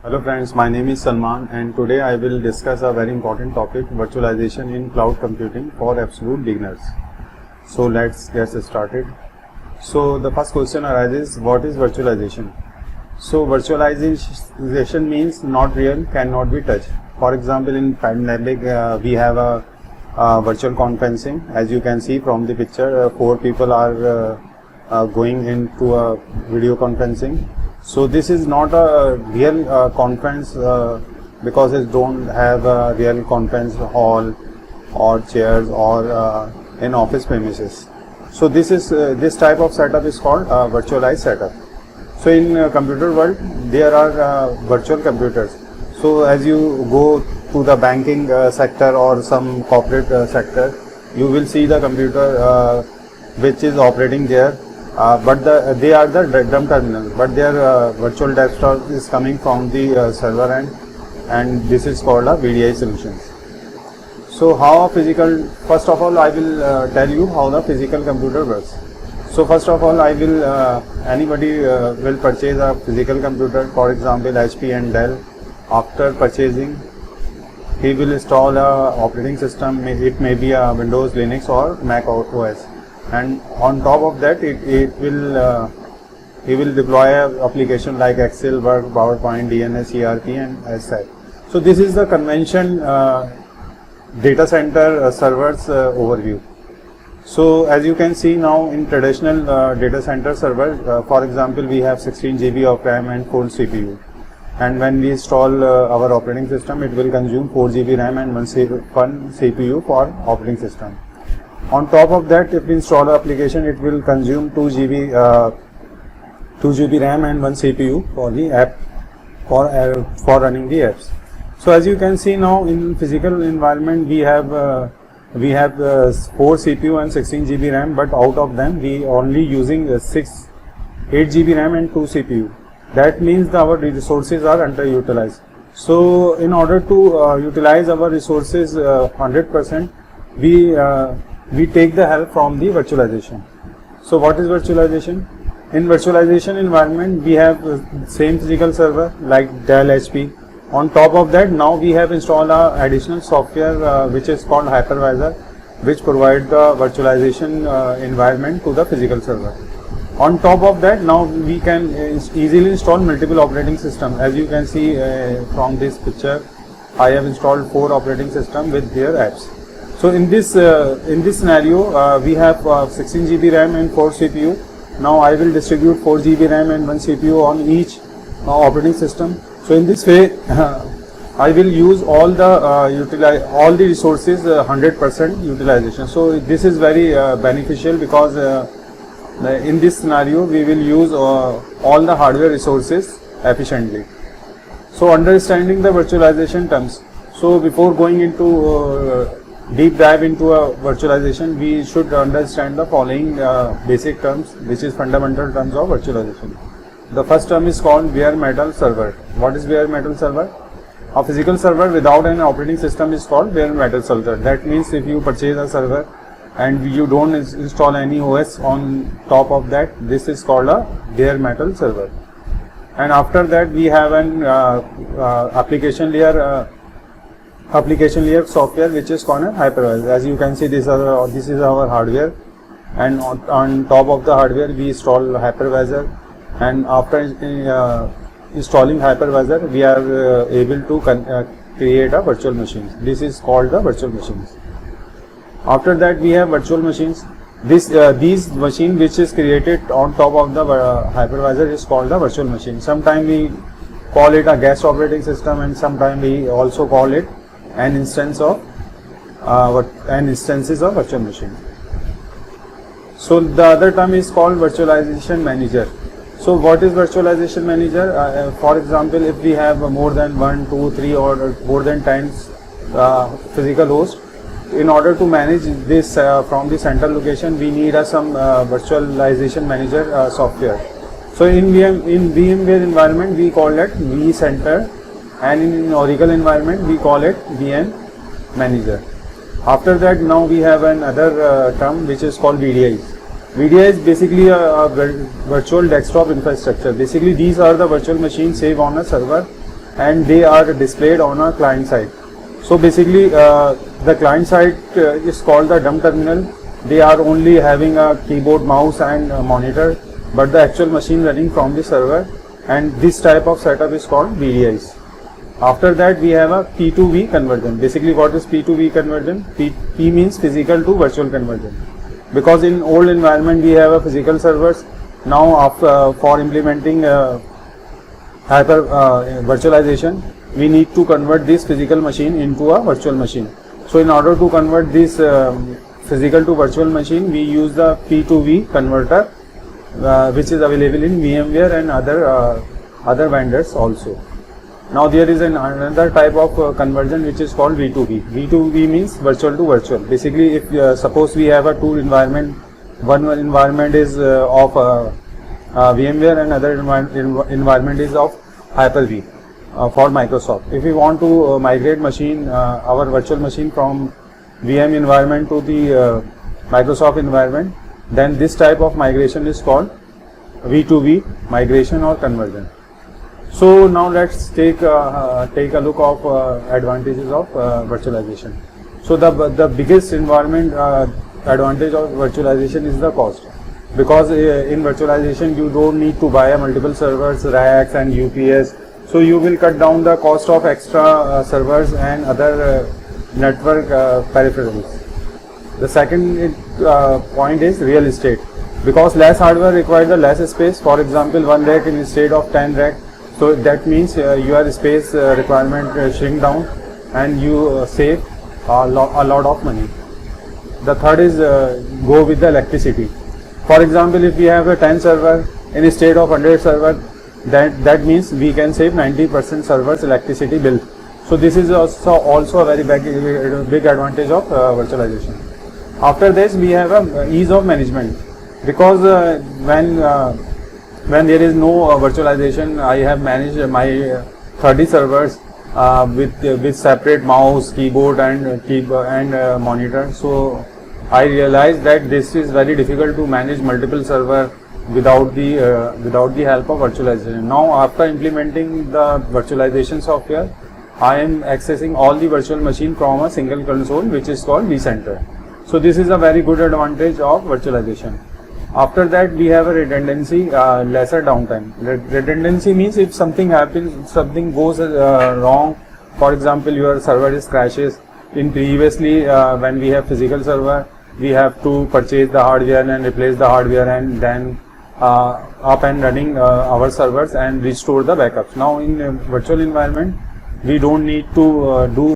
Hello friends, my name is Salman and today I will discuss a very important topic, virtualization in cloud computing for absolute beginners. So let's get started. So the first question arises, what is virtualization? So virtualization means not real, cannot be touched. For example, in pandemic we have a virtual conferencing. As you can see from the picture, 4 people are going into a video conferencing. So this is not a real conference because it don't have a real conference hall or chairs or in office premises. So this type of setup is called virtualized setup. So in computer world there are virtual computers. So as you go to the banking sector or some corporate sector, you will see the computer which is operating there. But they are the dumb terminals, but their virtual desktop is coming from the server end, and this is called a VDI solutions. So how a physical, first of all I will tell you how the physical computer works. So first of all I will, anybody will purchase a physical computer, for example HP and Dell. After purchasing, he will install a operating system, it may be a Windows, Linux or Mac OS. And on top of that he will deploy an application like Excel, Word, PowerPoint, DNS, ERP and SAP. So this is the convention data center servers overview. So as you can see now, in traditional data center server, for example we have 16 GB of RAM and 4 CPU, and when we install our operating system, it will consume 4 GB RAM and 1 CPU for operating system. On top of that, if we install an application, it will consume 2 GB RAM and 1 CPU for the app, for running the apps. So as you can see now, in physical environment we have 4 CPU and 16 GB RAM, but out of them we only using 8 GB RAM and 2 CPU. That means our resources are underutilized. So in order to utilize our resources 100%, we take the help from the virtualization. So what is virtualization? In virtualization environment we have same physical server like Dell, HP. On top of that, now we have installed a additional software which is called hypervisor, which provide the virtualization environment to the physical server. On top of that, now we can easily install multiple operating systems. As you can see from this picture, I have installed 4 operating systems with their apps. So in this scenario, we have 16 GB RAM and 4 CPU. Now I will distribute 4 GB RAM and 1 CPU on each operating system. So in this way, I will use all the resources 100% utilization. So this is very beneficial because in this scenario we will use all the hardware resources efficiently. So understanding the virtualization terms. So before going into deep dive into a virtualization, we should understand the following basic terms, which is fundamental terms of virtualization. The first term is called bare metal server. What is bare metal server? A physical server without an operating system is called bare metal server. That means if you purchase a server and you don't install any OS on top of that, this is called a bare metal server. And after that we have an application layer software which is called a hypervisor. As you can see, this is our hardware, and on top of the hardware we install hypervisor, and after installing hypervisor we are able to create a virtual machine. This is called the virtual machines. After that we have virtual machines. These machine which is created on top of the hypervisor is called the virtual machine. Sometimes we call it a guest operating system, and sometimes we also call it an instances of virtual machine. So the other term is called virtualization manager. So what is virtualization manager? For example, if we have more than 1, 2, 3 or more than 10 physical hosts, in order to manage this from the central location, we need some virtualization manager software. So in VMware environment we call it vCenter, and in Oracle environment we call it VM Manager. After that, now we have another term which is called VDI. VDI is basically a virtual desktop infrastructure. Basically these are the virtual machines saved on a server, and they are displayed on a client side. So basically the client side is called the dumb terminal. They are only having a keyboard, mouse and a monitor, but the actual machine running from the server, and this type of setup is called VDIs. After that we have a P2V conversion. Basically what is P2V conversion? P means physical to virtual conversion. Because in old environment we have a physical servers. Now after, for implementing hyper virtualization, we need to convert this physical machine into a virtual machine. So in order to convert this physical to virtual machine, we use the P2V converter, which is available in VMware and other vendors also. Now there is another type of conversion which is called V2V. V2V means virtual to virtual. Basically, if suppose we have a two environment, one environment is of VMware and other environment is of Hyper-V for Microsoft. If we want to migrate machine, our virtual machine from VM environment to the Microsoft environment, then this type of migration is called V2V migration or conversion. So now let's take a look of advantages of virtualization. So the biggest environment advantage of virtualization is the cost, because in virtualization you don't need to buy multiple servers, racks and UPS. So you will cut down the cost of extra servers and other network peripherals. The second point is real estate, because less hardware requires the less space. For example, one rack instead of 10 rack. So that means your space requirement shrink down and you save a lot of money. The third is go with the electricity. For example, if we have a 10 server instead of 100 server, that means we can save 90% servers electricity bill. So this is also a very big advantage of virtualization. After this we have a ease of management, because when there is no virtualization, I have managed my 30 servers with separate mouse, keyboard and monitor. So I realized that this is very difficult to manage multiple server without the help of virtualization. Now after implementing the virtualization software, I am accessing all the virtual machine from a single console, which is called vCenter. So this is a very good advantage of virtualization. After that we have a redundancy, lesser downtime. Redundancy means if something happens, something goes wrong, for example your server crashes. In previously when we have physical server, we have to purchase the hardware and replace the hardware and then up and running our servers and restore the backups. Now in virtual environment we don't need to do